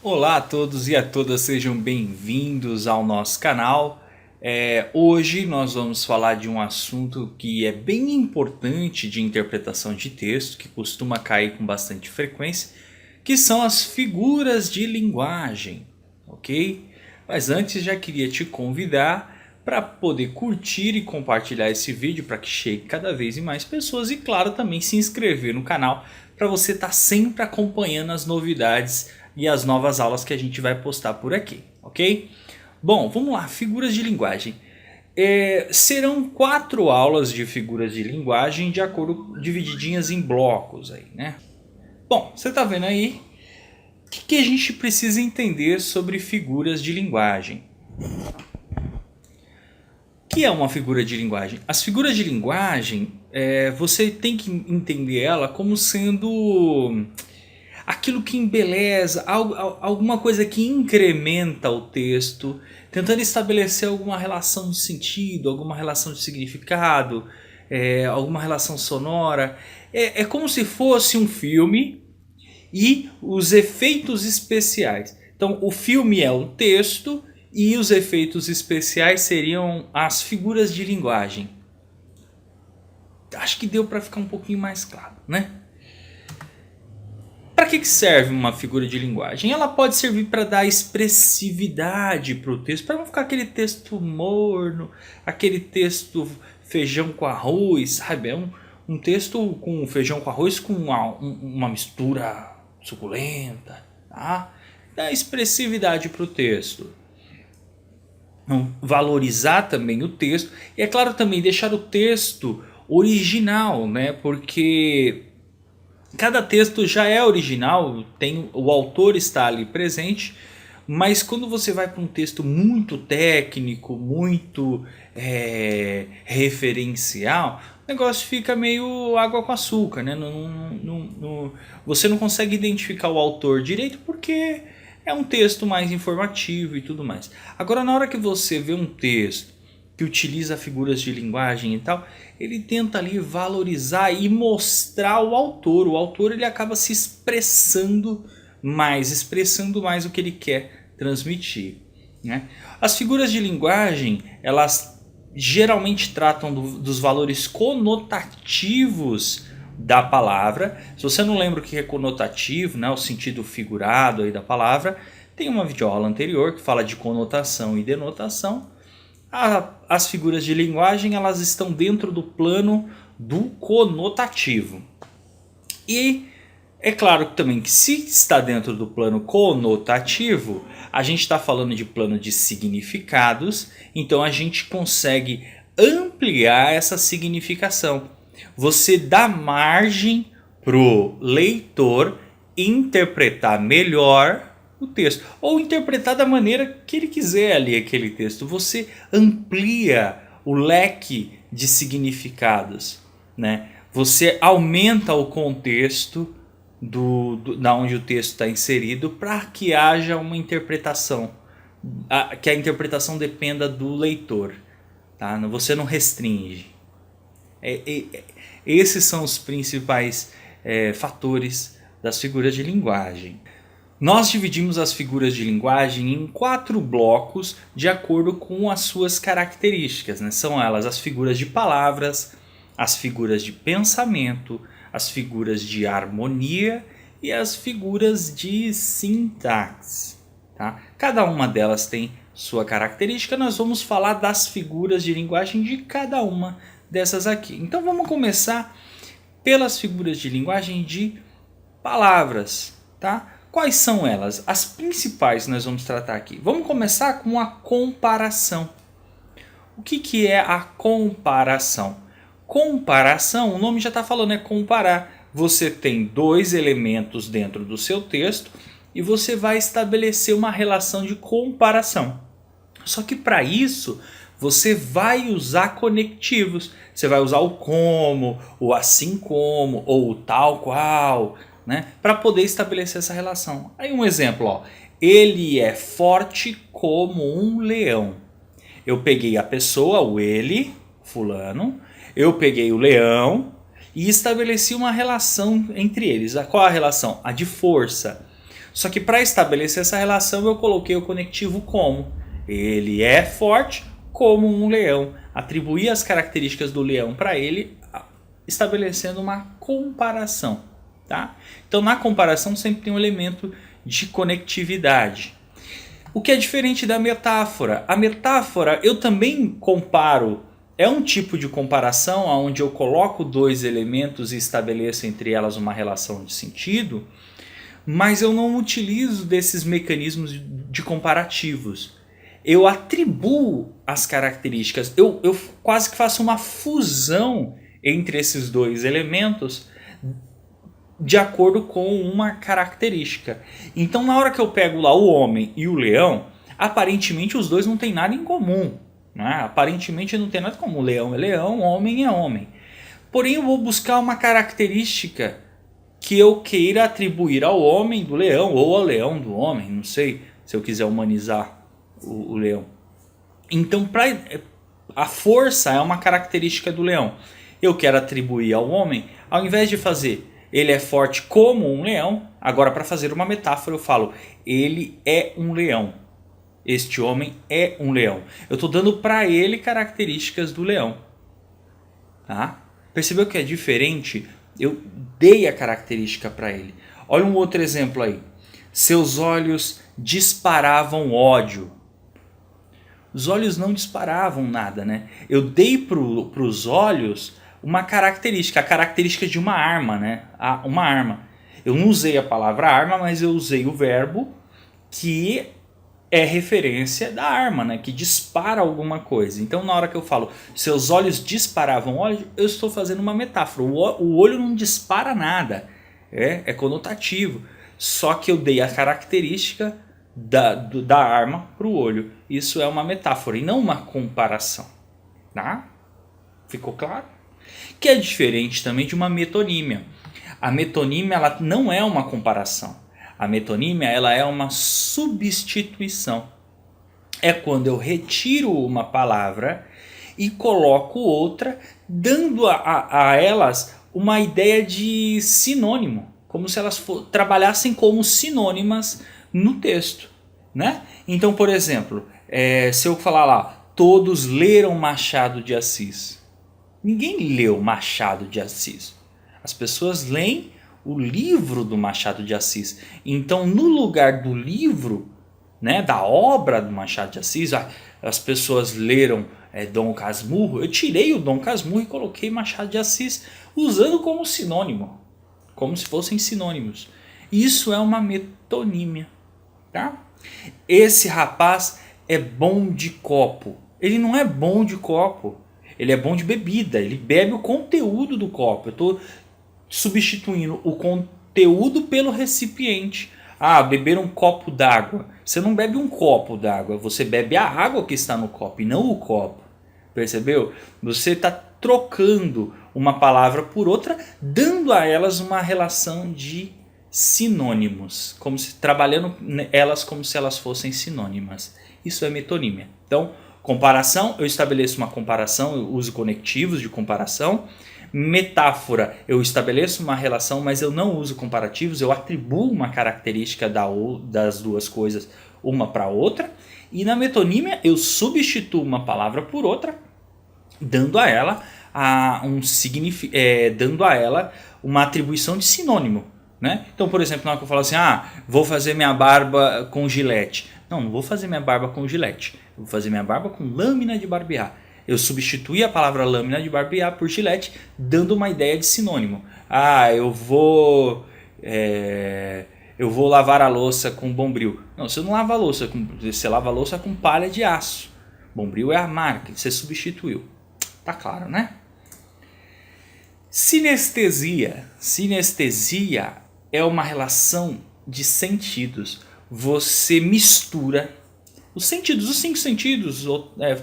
Olá a todos e a todas, sejam bem-vindos ao nosso canal. Hoje nós vamos falar de um assunto que é bem importante de interpretação de texto, que costuma cair com bastante frequência, que são as figuras de linguagem, ok? Mas antes já queria te convidar para poder curtir e compartilhar esse vídeo para que chegue cada vez mais pessoas e claro também se inscrever no canal para você estar sempre acompanhando as novidades e as novas aulas que a gente vai postar por aqui, ok? Bom, vamos lá, figuras de linguagem. Serão 4 aulas de figuras de linguagem de acordo divididinhas em blocos aí, né? Bom, você está vendo aí o que a gente precisa entender sobre figuras de linguagem. O que é uma figura de linguagem? As figuras de linguagem, você tem que entender ela como sendo aquilo que embeleza, alguma coisa que incrementa o texto, tentando estabelecer alguma relação de sentido, alguma relação de significado, alguma relação sonora. É como se fosse um filme e os efeitos especiais. Então o filme é o texto e os efeitos especiais seriam as figuras de linguagem. Acho que deu para ficar um pouquinho mais claro, né? Para que serve uma figura de linguagem? Ela pode servir para dar expressividade para o texto, para não ficar aquele texto morno, aquele texto feijão com arroz, sabe? É um texto com feijão com arroz com uma mistura suculenta, tá? Dá expressividade para o texto. Valorizar também o texto e é claro também deixar o texto original, né? Porque cada texto já é original, o autor está ali presente, mas quando você vai para um texto muito técnico, muito referencial, o negócio fica meio água com açúcar, né? Você não consegue identificar o autor direito porque é um texto mais informativo e tudo mais. Agora na hora que você vê um texto que utiliza figuras de linguagem e tal, ele tenta ali valorizar e mostrar o autor. O autor ele acaba se expressando mais o que ele quer transmitir, né? As figuras de linguagem, elas geralmente tratam dos valores conotativos da palavra. Se você não lembra o que é conotativo, né, o sentido figurado aí da palavra, tem uma videoaula anterior que fala de conotação e denotação. As figuras de linguagem elas estão dentro do plano do conotativo. E é claro também que se está dentro do plano conotativo, a gente está falando de plano de significados, então a gente consegue ampliar essa significação. Você dá margem para o leitor interpretar melhor o texto, ou interpretar da maneira que ele quiser ali aquele texto. Você amplia o leque de significados, né? Você aumenta o contexto da onde o texto está inserido para que haja uma interpretação, que a interpretação dependa do leitor, tá? Você não restringe. Esses são os principais fatores das figuras de linguagem. Nós dividimos as figuras de linguagem em 4 blocos de acordo com as suas características, né? São elas as figuras de palavras, as figuras de pensamento, as figuras de harmonia e as figuras de sintaxe, tá? Cada uma delas tem sua característica, nós vamos falar das figuras de linguagem de cada uma dessas aqui. Então vamos começar pelas figuras de linguagem de palavras, tá? Quais são elas? As principais nós vamos tratar aqui. Vamos começar com a comparação. O que é a comparação? Comparação, o nome já está falando, é comparar. Você tem 2 elementos dentro do seu texto e você vai estabelecer uma relação de comparação. Só que para isso você vai usar conectivos. Você vai usar o como, o assim como, ou o tal qual, né, para poder estabelecer essa relação. Aí um exemplo, ó, ele é forte como um leão. Eu peguei a pessoa, o ele, fulano, eu peguei o leão e estabeleci uma relação entre eles. Qual a relação? A de força. Só que para estabelecer essa relação eu coloquei o conectivo como. Ele é forte como um leão. Atribuí as características do leão para ele, estabelecendo uma comparação. Tá? Então na comparação sempre tem um elemento de conectividade. O que é diferente da metáfora. A metáfora eu também comparo. É um tipo de comparação onde eu coloco dois elementos e estabeleço entre elas uma relação de sentido, mas eu não utilizo desses mecanismos de comparativos. Eu atribuo as características, eu quase que faço uma fusão entre esses dois elementos de acordo com uma característica. Então na hora que eu pego lá o homem e o leão, aparentemente os dois não têm nada em comum. Né? Aparentemente não tem nada em comum. Leão é leão, homem é homem. Porém eu vou buscar uma característica que eu queira atribuir ao homem do leão ou ao leão do homem. Não sei se eu quiser humanizar o leão. Então a força é uma característica do leão. Eu quero atribuir ao homem, ao invés de fazer ele é forte como um leão, agora para fazer uma metáfora eu falo ele é um leão. Este homem é um leão. Eu estou dando para ele características do leão. Tá? Percebeu que é diferente? Eu dei a característica para ele. Olha um outro exemplo aí. Seus olhos disparavam ódio. Os olhos não disparavam nada, né? Eu dei para os olhos uma característica, a característica de uma arma, né? Uma arma. Eu não usei a palavra arma, mas eu usei o verbo que é referência da arma, né? Que dispara alguma coisa. Então na hora que eu falo seus olhos disparavam ódio, eu estou fazendo uma metáfora. O olho não dispara nada, é conotativo. Só que eu dei a característica da arma para o olho. Isso é uma metáfora e não uma comparação. Tá? Ficou claro? Que é diferente também de uma metonímia. A metonímia ela não é uma comparação. A metonímia ela é uma substituição. É quando eu retiro uma palavra e coloco outra, dando a elas uma ideia de sinônimo, como se elas trabalhassem como sinônimas no texto. Né? Então, por exemplo, se eu falar lá, todos leram Machado de Assis. Ninguém leu Machado de Assis. As pessoas leem o livro do Machado de Assis. Então, no lugar do livro, né, da obra do Machado de Assis, as pessoas leram Dom Casmurro. Eu tirei o Dom Casmurro e coloquei Machado de Assis, usando como sinônimo, como se fossem sinônimos. Isso é uma metonímia. Tá? Esse rapaz é bom de copo. Ele não é bom de copo. Ele é bom de bebida. Ele bebe o conteúdo do copo. Eu estou substituindo o conteúdo pelo recipiente. Beber um copo d'água. Você não bebe um copo d'água. Você bebe a água que está no copo e não o copo. Percebeu? Você está trocando uma palavra por outra, dando a elas uma relação de sinônimos, como se trabalhando elas como se elas fossem sinônimas. Isso é metonímia. Então, comparação, eu estabeleço uma comparação, eu uso conectivos de comparação. Metáfora, eu estabeleço uma relação, mas eu não uso comparativos, eu atribuo uma característica das duas coisas uma para outra. E na metonímia, eu substituo uma palavra por outra, dando a ela dando a ela uma atribuição de sinônimo. Né? Então, por exemplo, na hora que eu falo assim, vou fazer minha barba com gilete. Não vou fazer minha barba com gilete. Eu vou fazer minha barba com lâmina de barbear. Eu substituí a palavra lâmina de barbear por gilete, dando uma ideia de sinônimo. Eu vou lavar a louça com bombril. Não, você não lava a louça, você lava a louça com palha de aço. Bombril é a marca, você substituiu. Tá claro, né? Sinestesia. Sinestesia é uma relação de sentidos. Você mistura os sentidos, os 5 sentidos,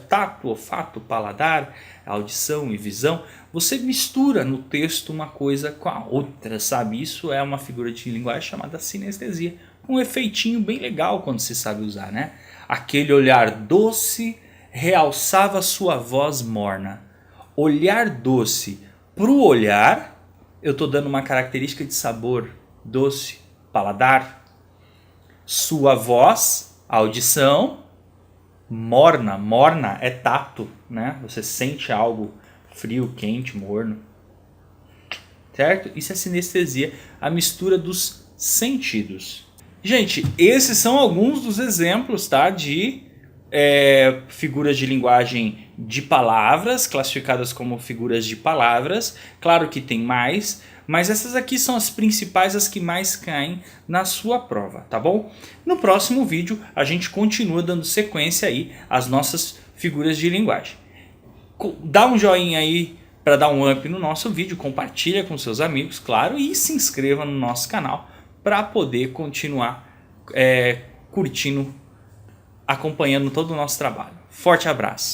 tato, olfato, paladar, audição e visão. Você mistura no texto uma coisa com a outra, sabe? Isso é uma figura de linguagem chamada sinestesia. Um efeitinho bem legal quando se sabe usar, né? Aquele olhar doce realçava sua voz morna. Olhar doce. Para o olhar, eu estou dando uma característica de sabor, doce, paladar. Sua voz, audição. Morna, morna é tato, né? Você sente algo frio, quente, morno. Certo? Isso é sinestesia, a mistura dos sentidos. Gente, esses são alguns dos exemplos, tá, de figuras de linguagem de palavras, classificadas como figuras de palavras. Claro que tem mais, mas essas aqui são as principais, as que mais caem na sua prova, tá bom? No próximo vídeo a gente continua dando sequência aí às nossas figuras de linguagem. Dá um joinha aí para dar um up no nosso vídeo, compartilha com seus amigos, claro, e se inscreva no nosso canal para poder continuar curtindo, acompanhando todo o nosso trabalho. Forte abraço!